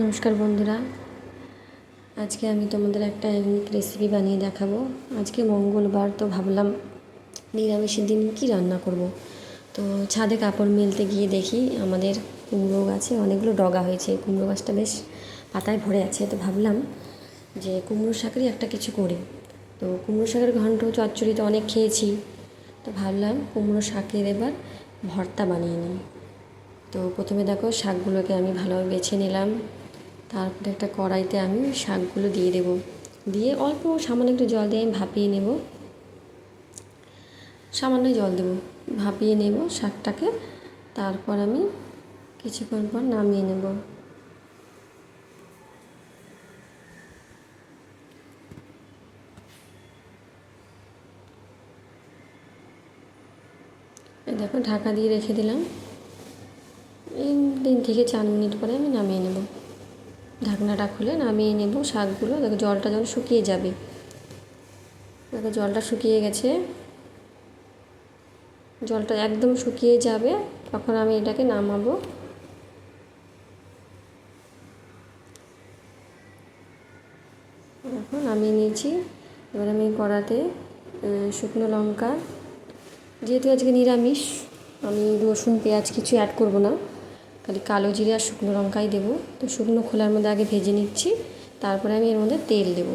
নমস্কার বন্ধুরা, আজকে আমি তোমাদের একটা ইউনিক রেসিপি বানিয়ে দেখাবো। আজকে মঙ্গলবার, তো ভাবলাম নিরামিষের দিন কী রান্না করব। তো ছাদে কাপড় মেলতে গিয়ে দেখি আমাদের কুমড়ো গাছে অনেকগুলো ডগা হয়েছে। কুমড়ো গাছটা বেশ পাতায় ভরে আছে। তো ভাবলাম যে কুমড়ো শাকেরই একটা কিছু করি। তো কুমড়ো শাকের ঘন্ট চচ্চড়ি তো অনেক খেয়েছি, তো ভাবলাম কুমড়ো শাকের এবার ভর্তা বানিয়ে নিই। তো প্রথমে দেখো শাকগুলোকে আমি ভালোভাবে বেছে নিলাম। তারপরে একটা কড়াইতে আমি শাকগুলো দিয়ে দেবো, দিয়ে অল্প সামান্য একটু জল দিয়ে আমি ভাপিয়ে নেব। সামান্য জল দেবো, ভাপিয়ে নেব শাকটাকে। তারপর আমি কিছুক্ষণ পর নামিয়ে নেব। এই দেখো ঢাকা দিয়ে রেখে দিলাম। এই 3 থেকে 4 মিনিট পরে আমি নামিয়ে নেব। ঢাকনাটা খুলে নামিয়ে নেব শাকগুলো। দেখো জলটা যখন শুকিয়ে যাবে, দেখো জলটা শুকিয়ে গেছে। জলটা একদম শুকিয়ে যাবে, তখন আমি এটাকে নামাবো। এখন নামিয়ে নিয়েছি। এবার আমি কড়াতে শুকনো লঙ্কা, যেহেতু আজকে নিরামিষ, আমি রসুন পেঁয়াজ কিছু অ্যাড করব না, খালি কালো জিরে আর শুকনো লঙ্কাই দেবো। তো শুকনো খোলার মধ্যে আগে ভেজে নিচ্ছি, তারপরে আমি এর মধ্যে তেল দেবো।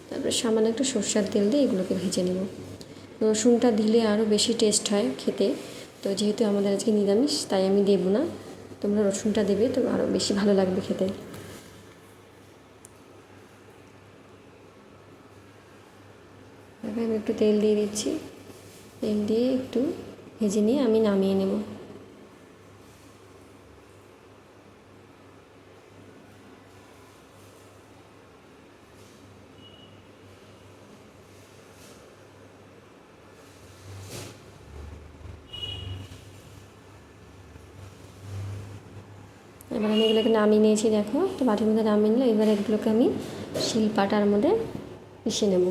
তারপরে সামান্য একটু সর্ষের তেল দিয়ে এগুলোকে ভেজে নেব। রসুনটা দিলে আরও বেশি টেস্ট হয় খেতে। তো যেহেতু আমাদের আজকে নিরামিষ, তাই আমি দেবো না। তোমরা রসুনটা দেবে, তো আরও বেশি ভালো লাগবে খেতে। আমি একটু তেল দিয়ে দিচ্ছি। তেল দিয়ে একটু ভেজে নিয়ে আমি নামিয়ে নেব। এবার আমি এগুলোকে নামিয়ে নিয়েছি। দেখো, তো বাটির মধ্যে নামিয়ে নিলে এবার এগুলোকে আমি শিলপাটার মধ্যে পিষে নেব।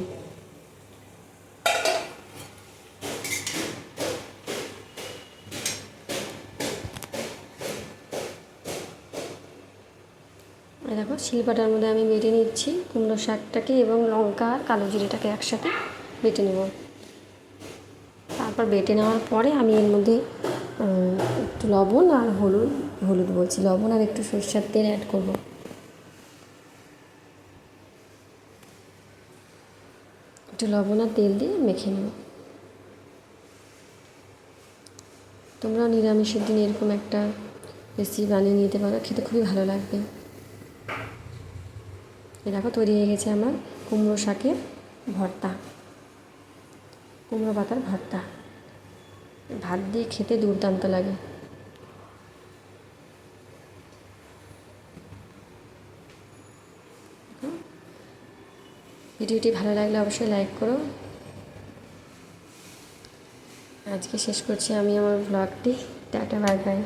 দেখো শিলপাটার মধ্যে আমি বেটে নিচ্ছি কুমড়ো শাকটাকে, এবং লঙ্কা আর কালো জিরেটাকে একসাথে বেটে নেব। তারপর বেটে নেওয়ার পরে আমি এর মধ্যে একটু লবণ আর লবণ আর একটু সরষের তেল অ্যাড করব। একটু লবণ আর তেল দিয়ে মেখে নেব। তোমরা নিরামিষের দিন এরকম একটা রেসিপি বানিয়ে নিতে পারো, খেতে খুবই ভালো লাগবে। দেখো তৈরি হয়ে গেছে আমার কুমড়ো শাকের ভর্তা, কুমড়ো পাতার ভর্তা। ভাত দিয়ে খেতে দুর্দান্ত লাগে। ভিডিওটি ভালো লাগলে অবশ্যই লাইক করো। আজকে শেষ করছি আমি আমার ব্লগটি। Tata, bye bye.